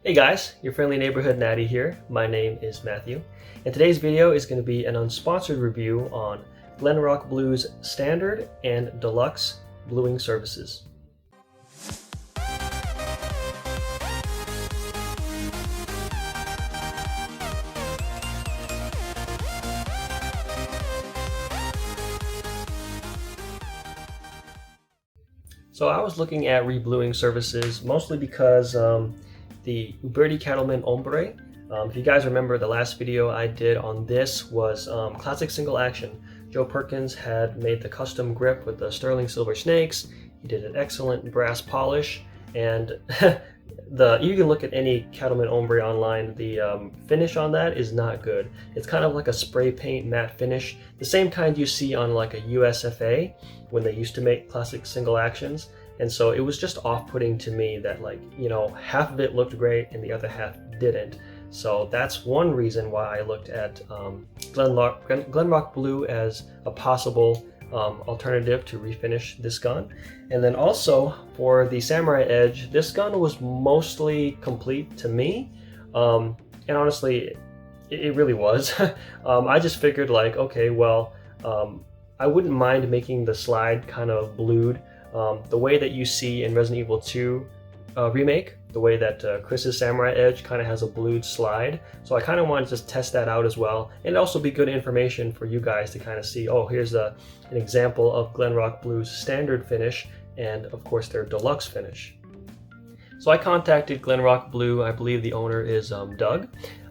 Hey guys, your friendly neighborhood natty here. My name is Matthew, and today's video is going to be an unsponsored review on Glenrock Blue's standard and deluxe bluing services. So I was looking at rebluing services mostly because the Uberti Cattleman Ombre. If you guys remember, the last video I did on this was classic single action. Joe Perkins had made the custom grip with the sterling silver snakes. He did an excellent brass polish, and you can look at any Cattleman Ombre online. The finish on that is not good. It's kind of like a spray paint matte finish, the same kind you see on like a USFA when they used to make classic single actions. And so it was just off-putting to me that, like, you know, half of it looked great and the other half didn't. So that's one reason why I looked at Glenrock Blue as a possible alternative to refinish this gun. And then also for the Samurai Edge, this gun was mostly complete to me. And honestly, it really was. I just figured, like, okay, well, I wouldn't mind making the slide kind of blued. The way that you see in Resident Evil 2 remake, the way that Chris's Samurai Edge kind of has a blued slide. So I kind of wanted to just test that out as well, and also be good information for you guys to kind of see, oh, here's an example of Glenrock Blue's standard finish, and of course their deluxe finish. So I contacted Glenrock Blue. I believe the owner is Doug.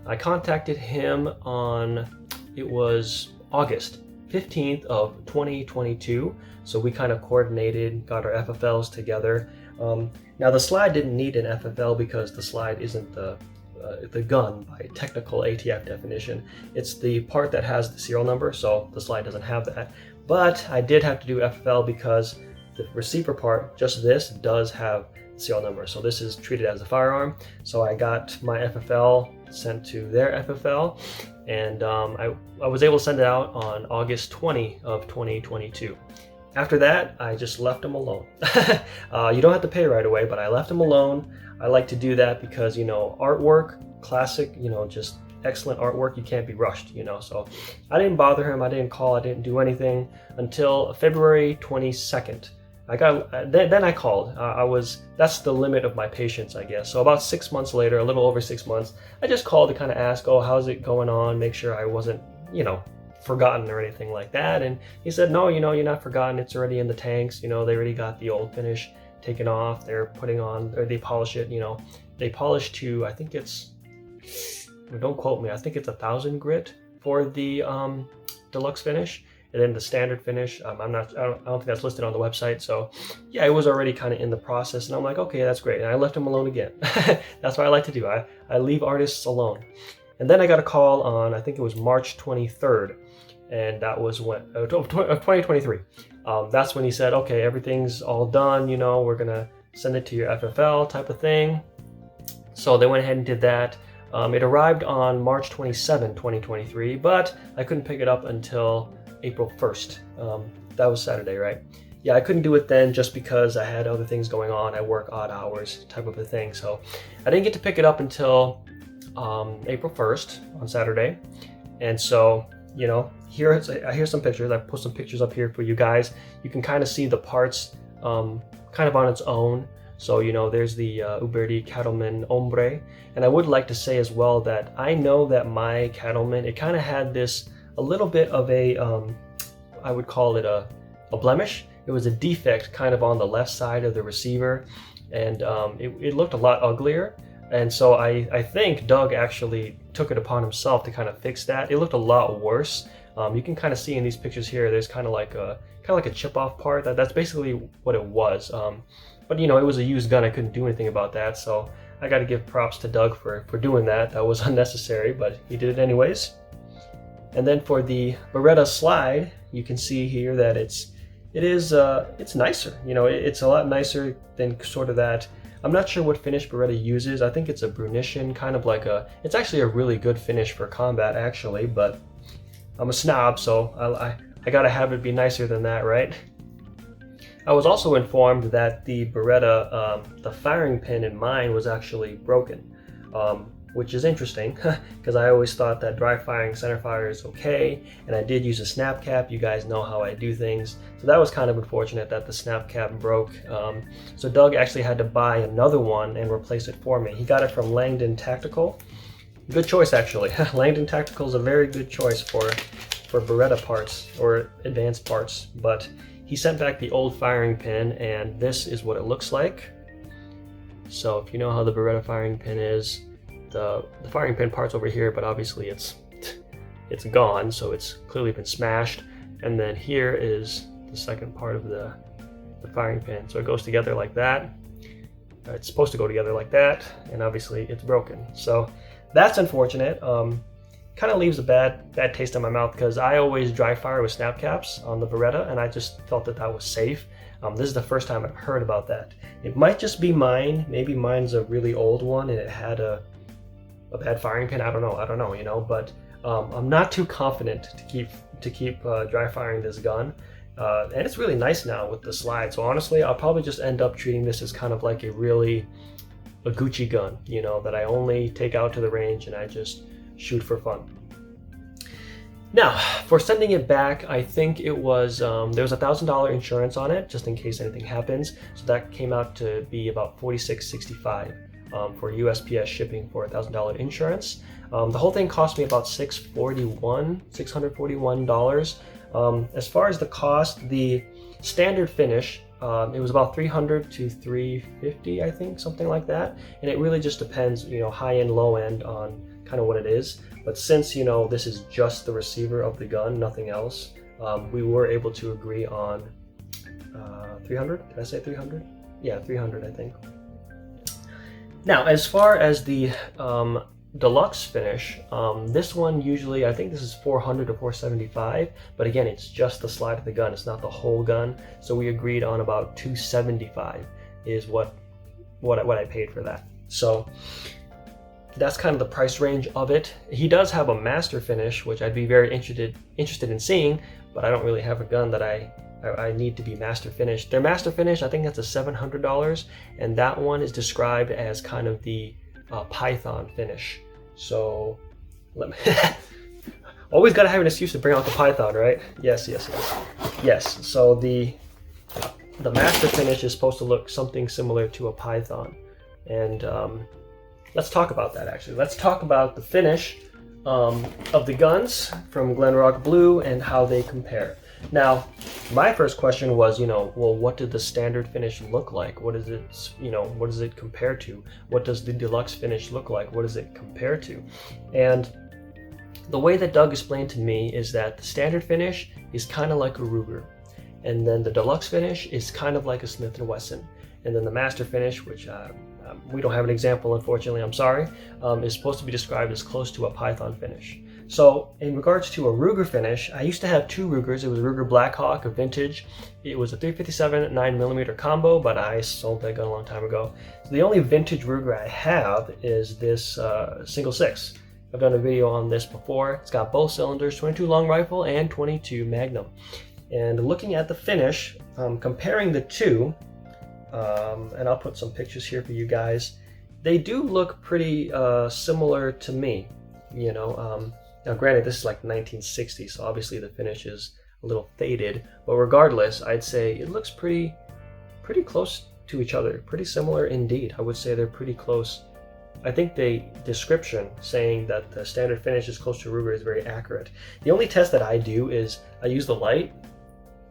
I contacted him on, it was August 15th of 2022. So we kind of coordinated, got our FFLs together. Now the slide didn't need an FFL because the slide isn't the gun by technical ATF definition. It's the part that has the serial number, so the slide doesn't have that. But I did have to do FFL because the receiver part, just this, does have the serial number. So this is treated as a firearm. So I got my FFL sent to their FFL, and I was able to send it out on August 20 of 2022. After that, I just left them alone. You don't have to pay right away, but I left them alone. I like to do that because, you know, artwork, classic, you know, just excellent artwork, you can't be rushed, you know. So I didn't bother him, I didn't call, I didn't do anything until February 22nd. Then I called. That's the limit of my patience, I guess. So about 6 months later, a little over 6 months, I just called to kind of ask, oh, how's it going on? Make sure I wasn't, you know, forgotten or anything like that. And he said, no, you know, you're not forgotten. It's already in the tanks. You know, they already got the old finish taken off. They're putting on, or they polish it, you know, they polish to, I think it's, don't quote me, I think it's 1,000 grit for the deluxe finish. And then the standard finish, I don't think that's listed on the website. So yeah, it was already kind of in the process, and I'm like, okay, that's great. And I left him alone again. That's what I like to do. I leave artists alone. And then I got a call on, I think it was March 23rd, and that was when, 2023. That's when he said, okay, everything's all done, you know, we're gonna send it to your FFL type of thing. So they went ahead and did that. It arrived on March 27, 2023, but I couldn't pick it up until April 1st. That was Saturday, right? Yeah, I couldn't do it then just because I had other things going on. I work odd hours type of a thing. So I didn't get to pick it up until April 1st on Saturday. And so, you know, here's some pictures. I put some pictures up here for you guys. You can kind of see the parts kind of on its own. So, you know, there's the Uberti Cattleman Ombre. And I would like to say as well that I know that my Cattleman, it kind of had this, a little bit of a, I would call it a blemish. It was a defect kind of on the left side of the receiver, and it looked a lot uglier. And so I think Doug actually took it upon himself to kind of fix that. It looked a lot worse. You can kind of see in these pictures here, there's kind of like a chip off part. That's basically what it was. But you know, it was a used gun. I couldn't do anything about that. So I got to give props to Doug for doing that. That was unnecessary, but he did it anyways. And then for the Beretta slide, you can see here that it's nicer. You know, it's a lot nicer than sort of that. I'm not sure what finish Beretta uses. I think it's a Brunician, kind of like it's actually a really good finish for combat actually, but I'm a snob, so I gotta have it be nicer than that, right? I was also informed that the Beretta, the firing pin in mine was actually broken. which is interesting because I always thought that dry firing center fire is okay, and I did use a snap cap. You guys know how I do things, so that was kind of unfortunate that the snap cap broke. So Doug actually had to buy another one and replace it for me. He got it from Langdon Tactical. Good choice, actually. Langdon Tactical is a very good choice for Beretta parts or advanced parts, but he sent back the old firing pin, and this is what it looks like. So if you know how the Beretta firing pin is, the firing pin part's over here, but obviously it's gone, so it's clearly been smashed. And then here is the second part of the firing pin. So it goes together like that. It's supposed to go together like that, and obviously it's broken. So that's unfortunate. Kind of leaves a bad taste in my mouth because I always dry fire with snap caps on the Beretta, and I just felt that was safe. This is the first time I've heard about that. It might just be mine. Maybe mine's a really old one and it had a bad firing pin. I don't know, you know, but I'm not too confident to keep dry firing this gun. And it's really nice now with the slide. So honestly, I'll probably just end up treating this as kind of like a Gucci gun, you know, that I only take out to the range and I just shoot for fun. Now, for sending it back, I think it was, there was $1,000 insurance on it, just in case anything happens. So that came out to be about $46.65 for USPS shipping for $1,000 insurance. The whole thing cost me about $641. As far as the cost, the standard finish, it was about $300 to $350, I think, something like that. And it really just depends, you know, high end, low end on kind of what it is. But since, you know, this is just the receiver of the gun, nothing else, we were able to agree on 300. Did I say 300? Yeah, 300, I think. Now, as far as the deluxe finish, this one usually, I think this is 400 to 475, but again, it's just the slide of the gun, it's not the whole gun. So we agreed on about 275 is what I paid for that. So that's kind of the price range of it. He does have a master finish, which I'd be very interested in seeing, but I don't really have a gun that I need to be master finished. Their master finish, I think that's a $700, and that one is described as kind of the Python finish. So let me always gotta have an excuse to bring out the Python, right? Yes. So the master finish is supposed to look something similar to a Python, and let's talk about that actually. Let's talk about the finish of the guns from Glenrock Blue and how they compare. Now, my first question was, you know, well, what did the standard finish look like? What is it, you know, what does it compare to? What does the deluxe finish look like? What does it compare to? And the way that Doug explained to me is that the standard finish is kind of like a Ruger, and then the deluxe finish is kind of like a Smith & Wesson, and then the master finish, which we don't have an example, unfortunately, I'm sorry, is supposed to be described as close to a Python finish. So in regards to a Ruger finish, I used to have two Rugers. It was a Ruger Blackhawk, a vintage. It was a 357 9mm combo, but I sold that gun a long time ago. So the only vintage Ruger I have is this single 6. I've done a video on this before. It's got both cylinders, 22 long rifle and 22 Magnum. And looking at the finish, comparing the two, and I'll put some pictures here for you guys, they do look pretty similar to me, you know. Now granted, this is like 1960, so obviously the finish is a little faded, but regardless, I'd say it looks pretty close to each other, pretty similar indeed. I would say they're pretty close. I think the description saying that the standard finish is close to Ruger is very accurate. The only test that I do is I use the light.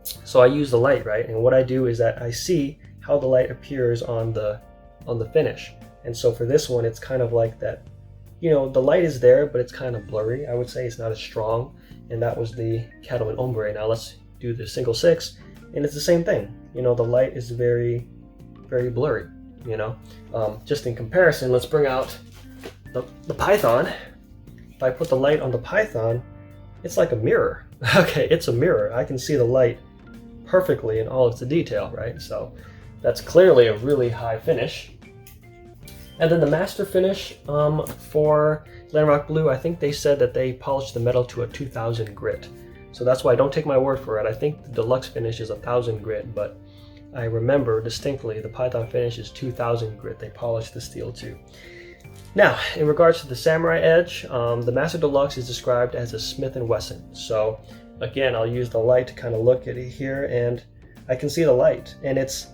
So I use the light, right? And what I do is that I see how the light appears on the finish. And so for this one, it's kind of like that, you know, the light is there, but it's kind of blurry. I would say it's not as strong. And that was the Cattleman Ombre. Now let's do the single 6, and it's the same thing. You know, the light is very, very blurry, you know. Just in comparison, let's bring out the Python. If I put the light on the Python, it's like a mirror. Okay, it's a mirror. I can see the light perfectly in all its detail, right? So that's clearly a really high finish. And then the master finish for Glenrock Blue, I think they said that they polished the metal to a 2000 grit. So that's why, don't take my word for it. I think the deluxe finish is 1000 grit, but I remember distinctly the Python finish is 2000 grit. They polished the steel to. Now, in regards to the Samurai Edge, the Master Deluxe is described as a Smith & Wesson. So again, I'll use the light to kind of look at it here, and I can see the light, and it's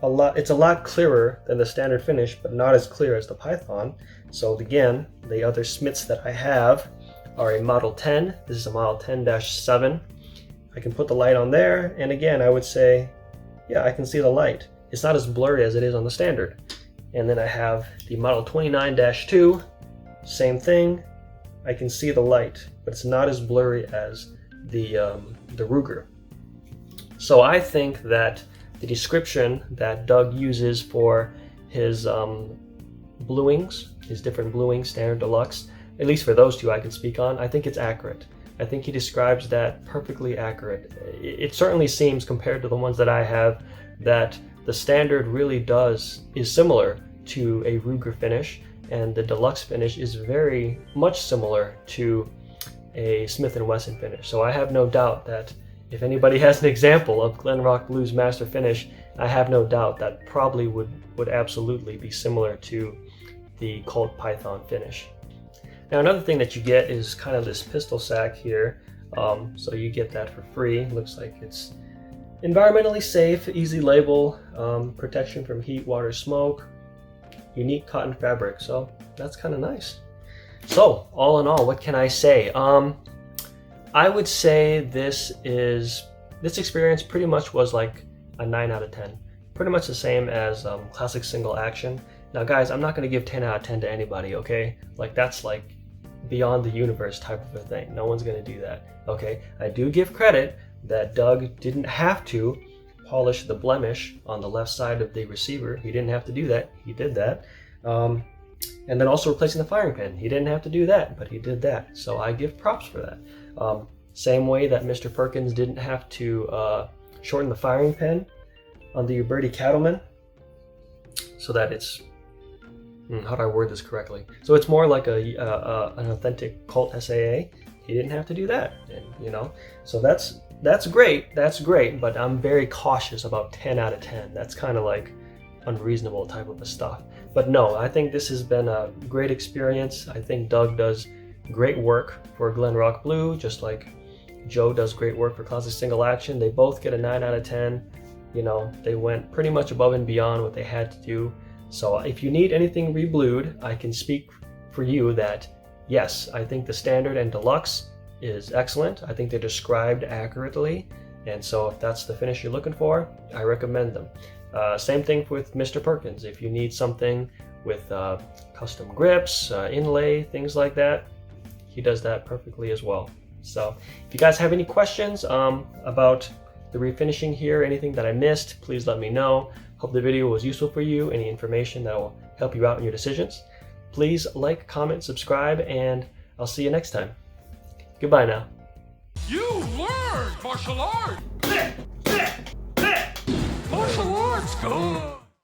a lot clearer than the standard finish, but not as clear as the Python. So again, the other Smiths that I have are a Model 10. This is a Model 10-7. I can put the light on there, and again, I would say, yeah, I can see the light. It's not as blurry as it is on the standard. And then I have the Model 29-2, same thing. I can see the light, but it's not as blurry as the Ruger. So I think that the description that Doug uses for his bluings, his different bluings, standard, deluxe, at least for those two I can speak on, I think it's accurate. I think he describes that perfectly accurate. It certainly seems, compared to the ones that I have, that the standard really is similar to a Ruger finish, and the deluxe finish is very much similar to a Smith & Wesson finish. So I have no doubt that if anybody has an example of Glenrock Blue's master finish, I have no doubt that probably would absolutely be similar to the Colt Python finish. Now, another thing that you get is kind of this pistol sack here. So you get that for free. Looks like it's environmentally safe, easy label, protection from heat, water, smoke, unique cotton fabric. So that's kind of nice. So all in all, what can I say? I would say this experience pretty much was like a 9 out of 10. Pretty much the same as classic single action. Now guys, I'm not going to give 10 out of 10 to anybody, okay? Like that's like beyond the universe type of a thing. No one's going to do that, okay? I do give credit that Doug didn't have to polish the blemish on the left side of the receiver. He didn't have to do that. He did that. And then also replacing the firing pin. He didn't have to do that, but he did that. So I give props for that. Same way that Mr. Perkins didn't have to shorten the firing pin on the Uberti Cattleman so that it's, how do I word this correctly? So it's more like an authentic Colt SAA. He didn't have to do that, and, you know. So that's great. That's great, but I'm very cautious about 10 out of 10. That's kind of like unreasonable type of a stuff. But no, I think this has been a great experience. I think Doug does great work for Glenrock Blue, just like Joe does great work for Classic Single Action. They both get a 9 out of 10. You know, they went pretty much above and beyond what they had to do. So if you need anything reblued, I can speak for you that yes, I think the standard and deluxe is excellent. I think they're described accurately. And so if that's the finish you're looking for, I recommend them. Same thing with Mr. Perkins. If you need something with custom grips, inlay, things like that, he does that perfectly as well. So if you guys have any questions about the refinishing here, anything that I missed, please let me know. Hope the video was useful for you, any information that will help you out in your decisions. Please like, comment, subscribe, and I'll see you next time. Goodbye now. You learned martial arts! Martial arts, go!